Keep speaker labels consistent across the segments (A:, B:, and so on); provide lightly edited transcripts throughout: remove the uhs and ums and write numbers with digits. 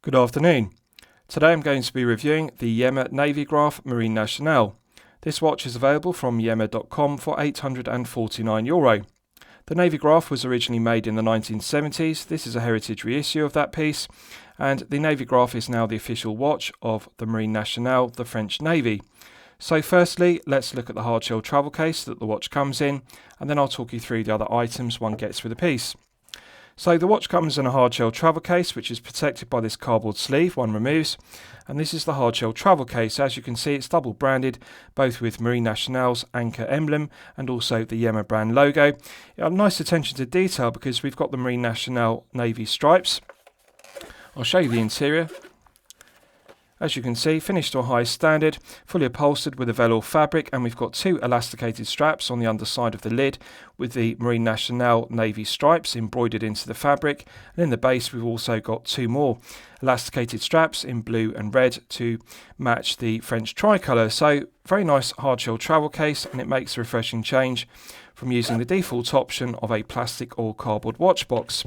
A: Good afternoon. Today I'm going to be reviewing the Yema Navygraf Marine Nationale. This watch is available from Yema.com for €849. The Navygraf was originally made in the 1970s. This is a heritage reissue of that piece, and the Navygraf is now the official watch of the Marine Nationale, the French Navy. So firstly, let's look at the hardshell travel case that the watch comes in, and then I'll talk you through the other items one gets with the piece. So the watch comes in a hardshell travel case, which is protected by this cardboard sleeve one removes, and this is the hardshell travel case. As you can see, it's double branded, both with Marine Nationale's anchor emblem and also the Yema brand logo. Nice attention to detail because we've got the Marine Nationale navy stripes. I'll show you the interior. As you can see, finished to a high standard, fully upholstered with a velour fabric, and we've got two elasticated straps on the underside of the lid with the Marine Nationale navy stripes embroidered into the fabric, and in the base we've also got two more elasticated straps in blue and red to match the French tricolour. So very nice hardshell travel case, and it makes a refreshing change from using the default option of a plastic or cardboard watch box.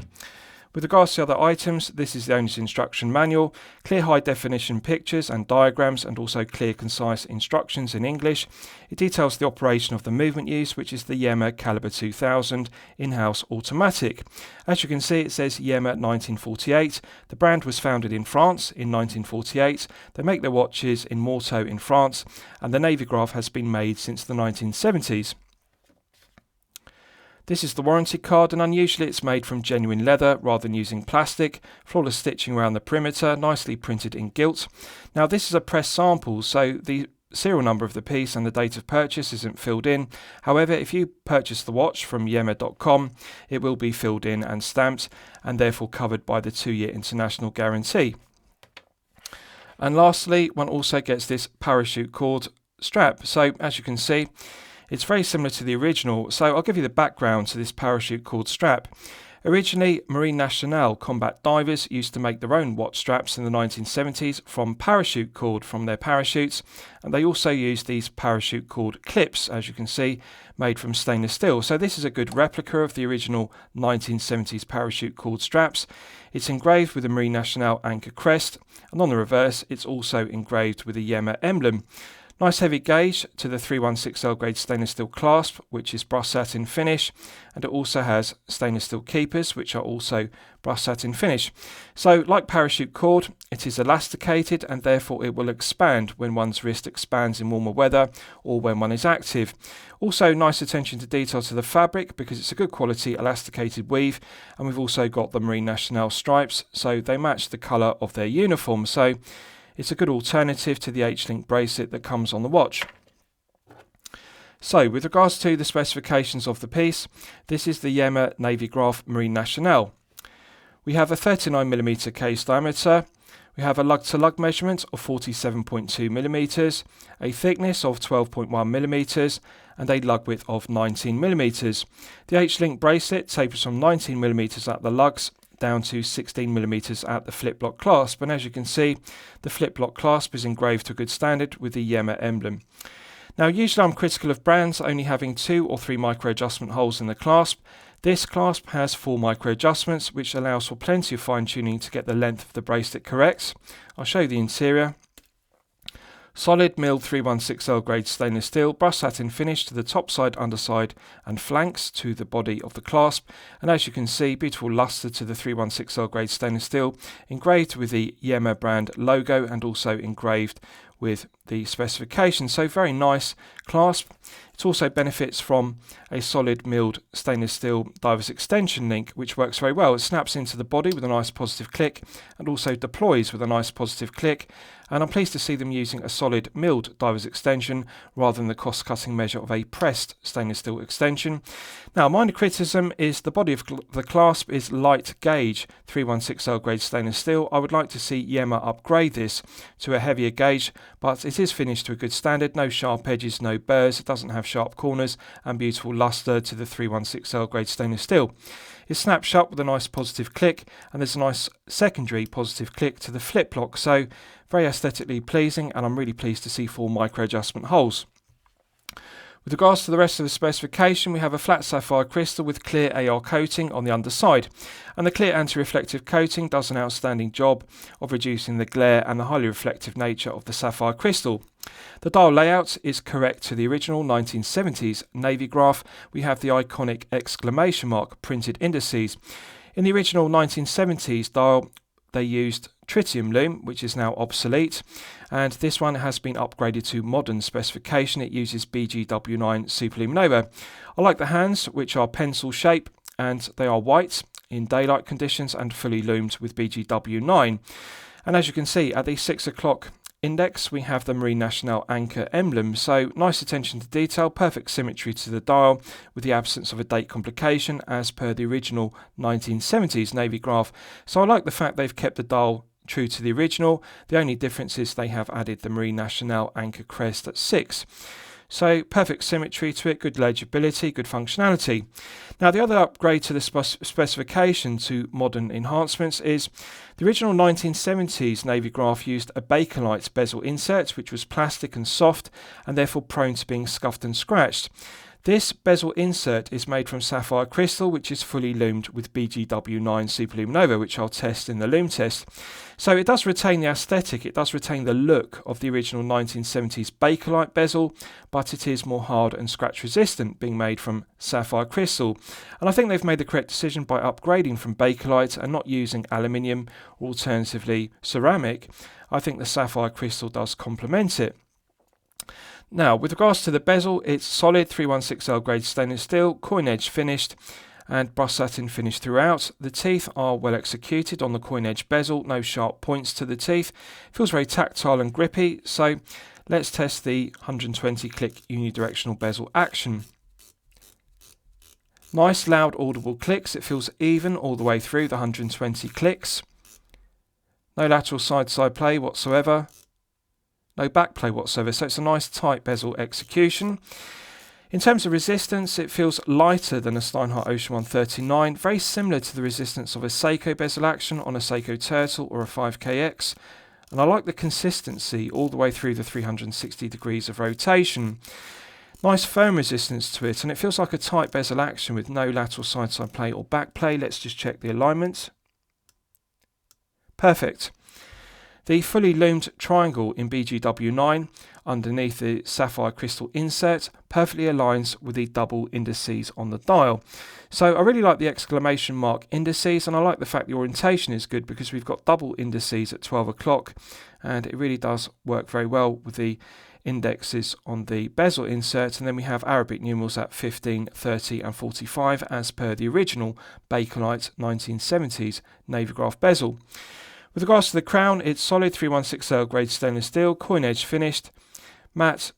A: With regards to other items, this is the owner's instruction manual, clear high definition pictures and diagrams, and also clear concise instructions in English. It details the operation of the movement used, which is the Yema Caliber 2000 in-house automatic. As you can see, it says Yema 1948. The brand was founded in France in 1948. They make their watches in Morteau in France, and the Navygraf has been made since the 1970s. This is the warranty card, and unusually it's made from genuine leather rather than using plastic. Flawless stitching around the perimeter, nicely printed in gilt. Now this is a press sample, so the serial number of the piece and the date of purchase isn't filled in. However, if you purchase the watch from Yema.com, it will be filled in and stamped, and therefore covered by the 2-year international guarantee. And lastly, one also gets this parachute cord strap. So as you can see, it's very similar to the original, so I'll give you the background to this parachute cord strap. Originally, Marine Nationale combat divers used to make their own watch straps in the 1970s from parachute cord from their parachutes, and they also used these parachute cord clips, as you can see, made from stainless steel. So this is a good replica of the original 1970s parachute cord straps. It's engraved with the Marine Nationale anchor crest, and on the reverse it's also engraved with the Yema emblem. Nice heavy gauge to the 316L grade stainless steel clasp, which is brush satin finish, and it also has stainless steel keepers, which are also brush satin finish. So like parachute cord, it is elasticated, and therefore it will expand when one's wrist expands in warmer weather or when one is active. Also nice attention to detail to the fabric because it's a good quality elasticated weave, and we've also got the Marine Nationale stripes, so they match the colour of their uniform. So it's a good alternative to the H-link bracelet that comes on the watch. So with regards to the specifications of the piece, this is the Yema Navygraf Marine Nationale. We have a 39mm case diameter, we have a lug-to-lug measurement of 47.2mm, a thickness of 12.1mm, and a lug width of 19mm. The H-link bracelet tapers from 19mm at the lugs down to 16mm at the flip block clasp, and as you can see, the flip block clasp is engraved to a good standard with the Yema emblem. Now usually I'm critical of brands only having 2 or 3 micro adjustment holes in the clasp. This clasp has 4 micro adjustments, which allows for plenty of fine tuning to get the length of the bracelet correct. I'll show you the interior. Solid milled 316L grade stainless steel, brush satin finish to the top side, underside and flanks to the body of the clasp, and as you can see, beautiful lustre to the 316L grade stainless steel, engraved with the Yema brand logo and also engraved with the specification. So very nice clasp. It also benefits from a solid milled stainless steel diver's extension link, which works very well. It snaps into the body with a nice positive click and also deploys with a nice positive click, and I'm pleased to see them using a solid milled diver's extension rather than the cost-cutting measure of a pressed stainless steel extension. Now, minor criticism is the body of the clasp is light gauge 316L grade stainless steel. I would like to see Yema upgrade this to a heavier gauge, but it is finished to a good standard. No sharp edges, no burrs, it doesn't have sharp corners, and beautiful lustre to the 316L grade stainless steel. It snaps shut with a nice positive click, and there's a nice secondary positive click to the flip lock, so very aesthetically pleasing, and I'm really pleased to see 4 micro adjustment holes. With regards to the rest of the specification, we have a flat sapphire crystal with clear AR coating on the underside, and the clear anti-reflective coating does an outstanding job of reducing the glare and the highly reflective nature of the sapphire crystal. The dial layout is correct to the original 1970s Navygraf. We have the iconic exclamation mark printed indices. In the original 1970s dial, they used tritium lume, which is now obsolete, and this one has been upgraded to modern specification. It uses BGW9 superluminova. I like the hands, which are pencil shape, and they are white in daylight conditions and fully lumed with BGW9. And as you can see, at the 6 o'clock index, we have the Marine Nationale anchor emblem, so nice attention to detail, perfect symmetry to the dial with the absence of a date complication as per the original 1970s Navygraf. So I like the fact they've kept the dial true to the original. The only difference is they have added the Marine Nationale anchor crest at 6. So perfect symmetry to it, good legibility, good functionality. Now the other upgrade to the specification to modern enhancements is the original 1970s Navygraf used a Bakelite bezel insert, which was plastic and soft and therefore prone to being scuffed and scratched. This bezel insert is made from sapphire crystal, which is fully lumed with BGW9 superluminova, which I'll test in the lume test. So it does retain the aesthetic, it does retain the look of the original 1970s Bakelite bezel, but it is more hard and scratch resistant, being made from sapphire crystal. And I think they've made the correct decision by upgrading from Bakelite and not using aluminium or alternatively ceramic. I think the sapphire crystal does complement it. Now, with regards to the bezel, it's solid 316L grade stainless steel, coin edge finished and brushed satin finished throughout. The teeth are well executed on the coin edge bezel, no sharp points to the teeth. Feels very tactile and grippy, so let's test the 120 click unidirectional bezel action. Nice loud audible clicks, it feels even all the way through the 120 clicks. No lateral side-to-side play whatsoever. No back play whatsoever, so it's a nice tight bezel execution. In terms of resistance, it feels lighter than a Steinhardt Ocean 139, very similar to the resistance of a Seiko bezel action on a Seiko Turtle or a 5KX. And I like the consistency all the way through the 360 degrees of rotation. Nice firm resistance to it, and it feels like a tight bezel action with no lateral side-to-side play or back play. Let's just check the alignment. Perfect. The fully lumed triangle in BGW9 underneath the sapphire crystal insert perfectly aligns with the double indices on the dial. So I really like the exclamation mark indices, and I like the fact the orientation is good because we've got double indices at 12 o'clock, and it really does work very well with the indexes on the bezel insert. And then we have Arabic numerals at 15, 30 and 45 as per the original Bakelite 1970s Navygraf bezel. With regards to the crown, it's solid 316L grade stainless steel, coin edge finished, matte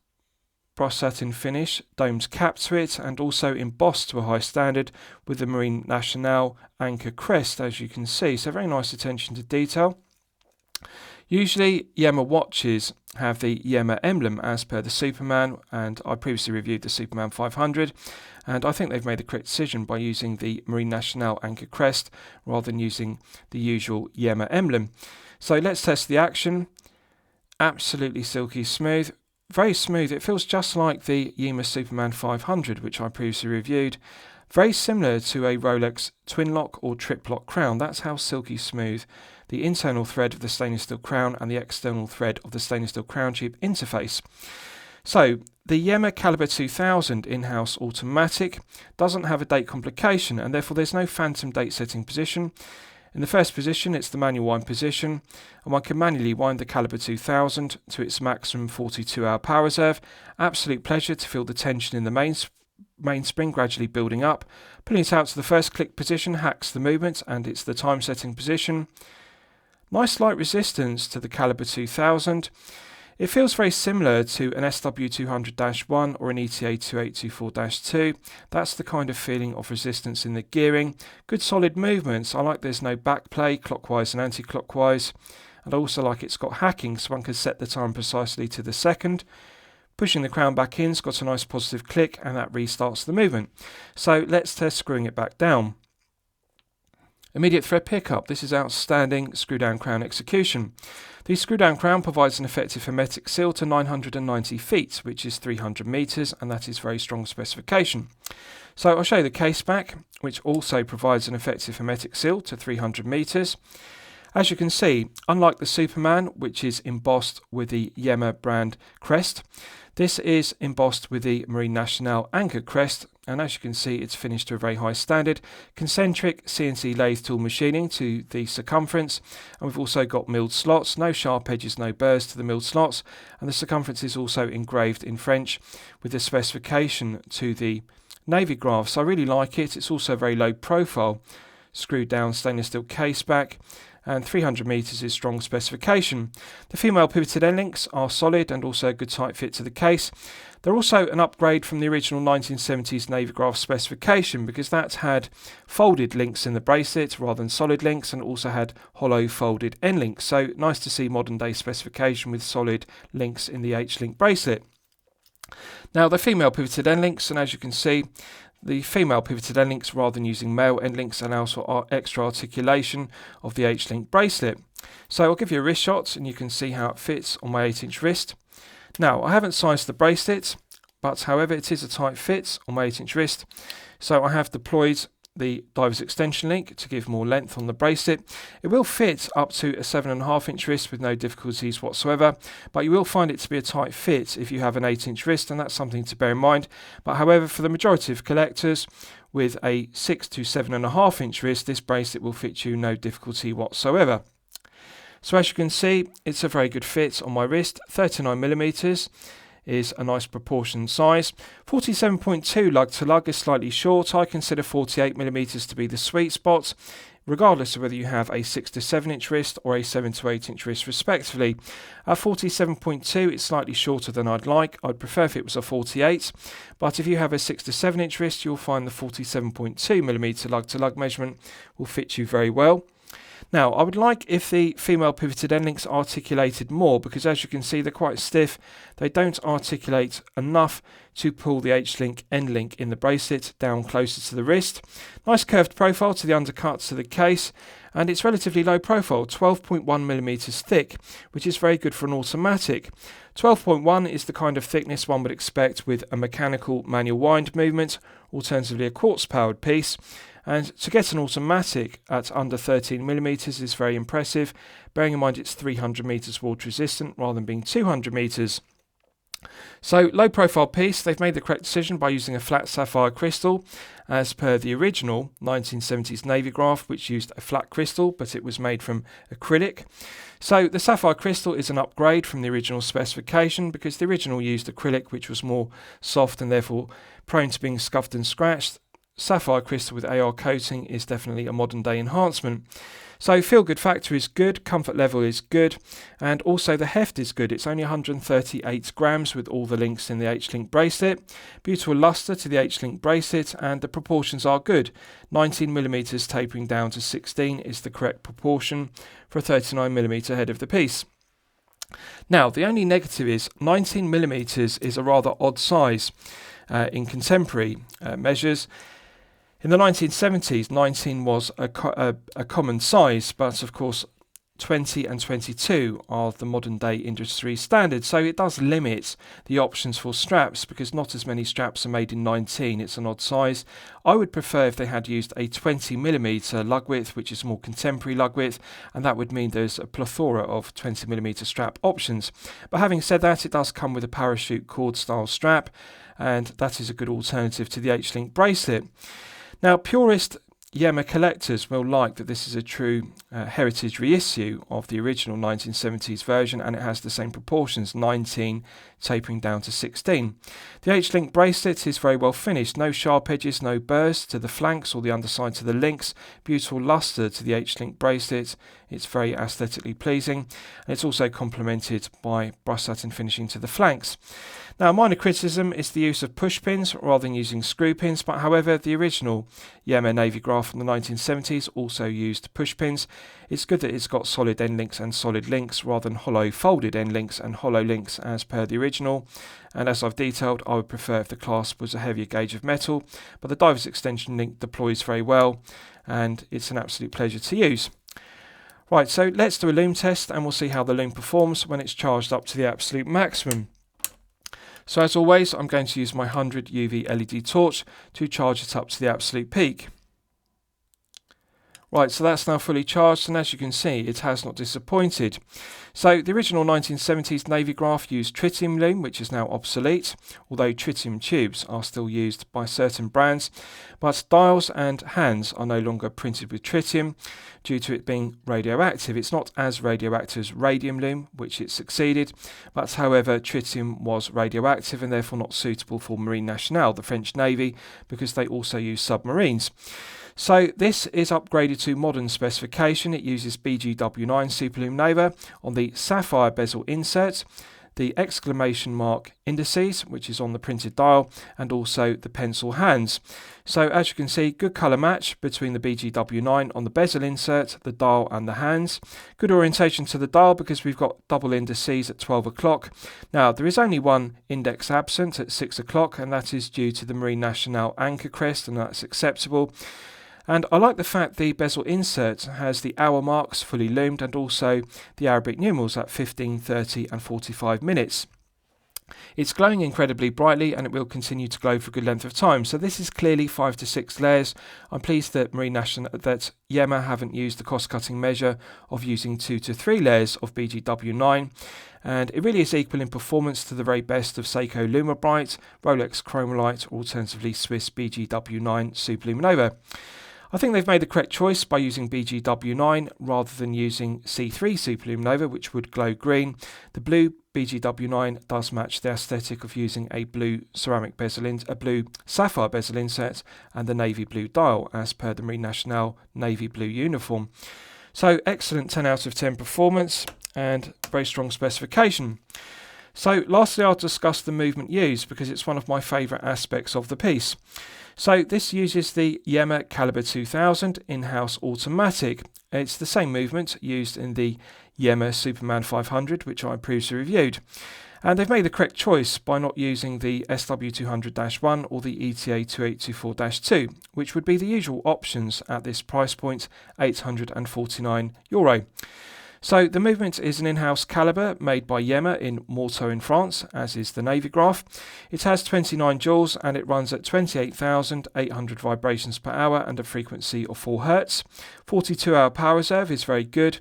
A: brushed satin finish, domed cap to it, and also embossed to a high standard with the Marine Nationale anchor crest, as you can see. So very nice attention to detail. Usually Yema watches have the Yema emblem as per the Superman, and I previously reviewed the Superman 500, and I think they've made the correct decision by using the Marine Nationale anchor crest rather than using the usual Yema emblem. So let's test the action. Absolutely silky smooth, very smooth. It feels just like the Yema Superman 500, which I previously reviewed. Very similar to a Rolex twin lock or trip lock crown. That's how silky smooth the internal thread of the stainless steel crown and the external thread of the stainless steel crown tube interface. So the Yema Caliber 2000 in-house automatic doesn't have a date complication, and therefore there's no phantom date setting position. In the first position, it's the manual wind position, and one can manually wind the Caliber 2000 to its maximum 42-hour power reserve. Absolute pleasure to feel the tension in the mainspring gradually building up. Pulling it out to the first click position hacks the movement, and it's the time setting position. Nice light resistance to the Caliber 2000. It feels very similar to an SW200-1 or an ETA 2824-2. That's the kind of feeling of resistance in the gearing. Good solid movements. I like there's no back play, clockwise and anti-clockwise. And I also like it's got hacking, so one can set the time precisely to the second. Pushing the crown back in, it's got a nice positive click, and that restarts the movement. So let's test screwing it back down. Immediate thread pickup. This is outstanding screw down crown execution. The screw down crown provides an effective hermetic seal to 990 feet, which is 300 meters, and that is very strong specification. So I'll show you the case back, which also provides an effective hermetic seal to 300 meters. As you can see, unlike the Superman, which is embossed with the Yema brand crest, this is embossed with the Nationale anchor crest, and as you can see, it's finished to a very high standard. Concentric CNC lathe tool machining to the circumference, and we've also got milled slots, no sharp edges, no burrs to the milled slots, and the circumference is also engraved in French with the specification to the Navygraf. So I really like it. It's also very low profile, screwed down stainless steel case back, and 300 meters is strong specification. The female pivoted end links are solid and also a good tight fit to the case. They're also an upgrade from the original 1970s Navygraf specification because that had folded links in the bracelet rather than solid links, and also had hollow folded end links. So nice to see modern day specification with solid links in the H-link bracelet. Now the female pivoted end links, and as you can see, the female pivoted end links, rather than using male end links, allows for extra articulation of the H-link bracelet. So I'll give you a wrist shot and you can see how it fits on my 8-inch wrist. Now I haven't sized the bracelet, but however it is a tight fit on my 8-inch wrist. So I have deployed the diver's extension link to give more length on the bracelet. It will fit up to a 7.5-inch wrist with no difficulties whatsoever, but you will find it to be a tight fit if you have an 8-inch wrist, and that's something to bear in mind. But however, for the majority of collectors with a 6 to 7.5-inch wrist, this bracelet will fit you no difficulty whatsoever. So as you can see, it's a very good fit on my wrist. 39mm is a nice proportion size. 47.2 lug to lug is slightly short. I consider 48mm to be the sweet spot, regardless of whether you have a 6 to 7-inch wrist or a 7 to 8-inch wrist respectively. At 47.2 it's slightly shorter than I'd like. I'd prefer if it was a 48, but if you have a 6 to 7-inch wrist, you'll find the 47.2mm lug to lug measurement will fit you very well. Now, I would like if the female pivoted end links articulated more, because as you can see, they're quite stiff. They don't articulate enough to pull the H-link end link in the bracelet down closer to the wrist. Nice curved profile to the undercuts to the case, and it's relatively low profile, 12.1mm thick, which is very good for an automatic. 12.1 is the kind of thickness one would expect with a mechanical manual wind movement, alternatively a quartz powered piece. And to get an automatic at under 13mm is very impressive, bearing in mind it's 300 meters water resistant rather than being 200 meters. So low profile piece, they've made the correct decision by using a flat sapphire crystal as per the original 1970s Navygraf, which used a flat crystal, but it was made from acrylic. So the sapphire crystal is an upgrade from the original specification because the original used acrylic, which was more soft and therefore prone to being scuffed and scratched. Sapphire crystal with AR coating is definitely a modern day enhancement. So feel good factor is good, comfort level is good, and also the heft is good. It's only 138 grams with all the links in the H-link bracelet. Beautiful luster to the H-link bracelet, and the proportions are good. 19mm tapering down to 16 is the correct proportion for a 39mm head of the piece. Now the only negative is 19mm is a rather odd size in contemporary measures. In the 1970s, 19 was a common size, but of course 20 and 22 are the modern day industry standards, so it does limit the options for straps because not as many straps are made in 19. It's an odd size. I would prefer if they had used a 20mm lug width, which is more contemporary lug width, and that would mean there's a plethora of 20mm strap options. But having said that, it does come with a parachute cord style strap, and that is a good alternative to the H-link bracelet. Now, purist Yema collectors will like that this is a true heritage reissue of the original 1970s version, and it has the same proportions, 19 tapering down to 16. The H-link bracelet is very well finished, no sharp edges, no burrs to the flanks or the underside to the links, beautiful luster to the H-link bracelet. It's very aesthetically pleasing, and it's also complemented by brush satin finishing to the flanks. Now, minor criticism is the use of push pins rather than using screw pins, but however, the original Yema Navygraf from the 1970s also used push pins. It's good that it's got solid end links and solid links rather than hollow folded end links and hollow links as per the original. And as I've detailed, I would prefer if the clasp was a heavier gauge of metal, but the diver's extension link deploys very well and it's an absolute pleasure to use. Right, so let's do a Lume test and we'll see how the Lume performs when it's charged up to the absolute maximum. So as always, I'm going to use my 100 UV LED torch to charge it up to the absolute peak. Right, so that's now fully charged, and as you can see, it has not disappointed. So the original 1970s Navygraf used tritium lume, which is now obsolete, although tritium tubes are still used by certain brands. But dials and hands are no longer printed with tritium due to it being radioactive. It's not as radioactive as radium lume, which it succeeded, but however, tritium was radioactive and therefore not suitable for Marine Nationale, the French Navy, because they also use submarines. So this is upgraded to modern specification. It uses BGW9 superlume nova on the sapphire bezel insert, the exclamation mark indices, which is on the printed dial, and also the pencil hands. So as you can see, good colour match between the BGW9 on the bezel insert, the dial and the hands. Good orientation to the dial because we've got double indices at 12 o'clock. Now there is only one index absent at 6 o'clock, and that is due to the Marine Nationale anchor crest, and that's acceptable. And I like the fact the bezel insert has the hour marks fully lumed and also the Arabic numerals at 15, 30 and 45 minutes. It's glowing incredibly brightly and it will continue to glow for a good length of time. So this is clearly 5 to 6 layers. I'm pleased that that Yema haven't used the cost-cutting measure of using 2 to 3 layers of BGW9. And it really is equal in performance to the very best of Seiko Lume Bright, Rolex Chromolite, or alternatively Swiss BGW9 Superlume Nova. I think they've made the correct choice by using BGW9 rather than using C3 Superlume Nova, which would glow green. The blue BGW9 does match the aesthetic of using a blue ceramic bezel, a blue sapphire bezel inset and the navy blue dial as per the Marine Nationale navy blue uniform. So excellent 10 out of 10 performance and very strong specification. So lastly, I'll discuss the movement used because it's one of my favourite aspects of the piece. So this uses the Yema Caliber 2000 in-house automatic. It's the same movement used in the Yema Superman 500, which I previously reviewed. And they've made the correct choice by not using the SW200-1 or the ETA 2824-2, which would be the usual options at this price point, €849. So the movement is an in-house caliber made by Yema in Morteau in France, as is the Navygraf. It has 29 joules and it runs at 28,800 vibrations per hour and a frequency of 4 Hz. 42-hour power reserve is very good,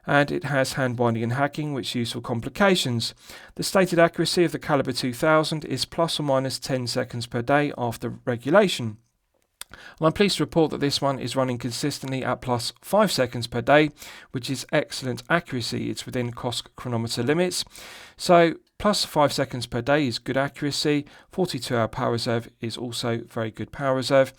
A: and it has hand binding and hacking, which is used for complications. The stated accuracy of the Caliber 2000 is plus or minus 10 seconds per day after regulation. And I'm pleased to report that this one is running consistently at plus 5 seconds per day, which is excellent accuracy. It's within cost chronometer limits. So plus 5 seconds per day is good accuracy. 42-hour power reserve is also very good power reserve.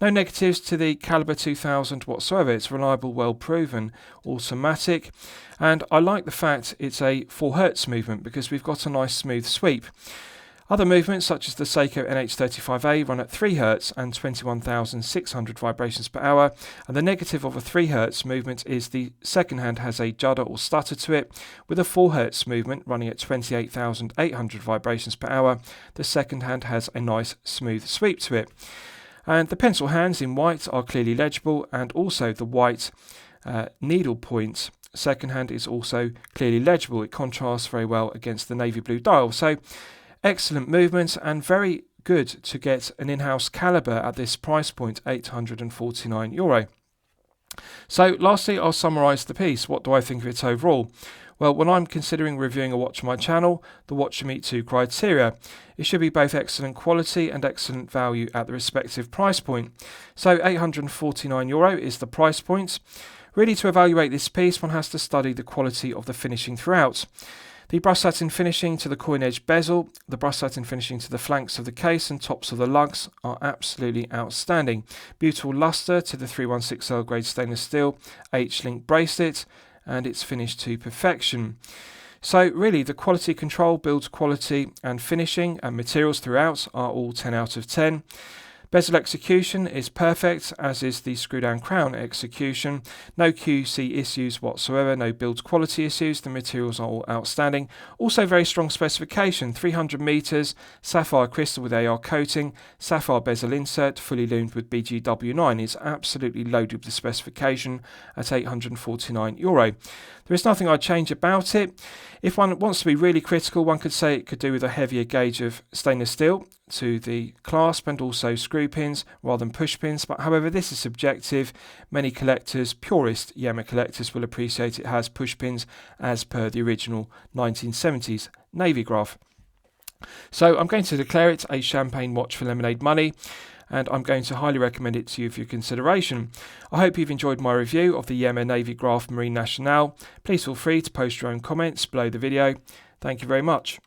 A: No negatives to the Caliber 2000 whatsoever. It's reliable, well proven, automatic. And I like the fact it's a 4 Hz movement because we've got a nice smooth sweep. Other movements, such as the Seiko NH35A, run at 3 Hz and 21,600 vibrations per hour, and the negative of a 3 Hz movement is the second hand has a judder or stutter to it. With a 4 Hz movement running at 28,800 vibrations per hour, the second hand has a nice smooth sweep to it. And the pencil hands in white are clearly legible, and also the white needle point second hand is also clearly legible. It contrasts very well against the navy blue dial. So excellent movement and very good to get an in-house caliber at this price point, €849. So lastly, I'll summarise the piece. What do I think of it overall? Well, when I'm considering reviewing a watch on my channel, the watch should meet 2 criteria. It should be both excellent quality and excellent value at the respective price point. So €849 is the price point. Really, to evaluate this piece, one has to study the quality of the finishing throughout. The brush satin finishing to the coin edge bezel, the brush satin finishing to the flanks of the case and tops of the lugs are absolutely outstanding. Beautiful luster to the 316L grade stainless steel H-link bracelet, and it's finished to perfection. So really, the quality control, build quality and finishing and materials throughout are all 10 out of 10. Bezel execution is perfect, as is the screw down crown execution. No QC issues whatsoever, no build quality issues, the materials are all outstanding. Also very strong specification, 300 meters, sapphire crystal with AR coating, sapphire bezel insert, fully loomed with BGW9 is absolutely loaded with the specification at €849. There is nothing I'd change about it. If one wants to be really critical, one could say it could do with a heavier gauge of stainless steel to the clasp and also screw pins rather than push pins, but however this is subjective. Many collectors, purist Yema collectors, will appreciate it has push pins as per the original 1970s Navygraf. So I'm going to declare it a champagne watch for lemonade money, and I'm going to highly recommend it to you for your consideration. I hope you've enjoyed my review of the Yema Navygraf Marine Nationale. Please feel free to post your own comments below the video. Thank you very much.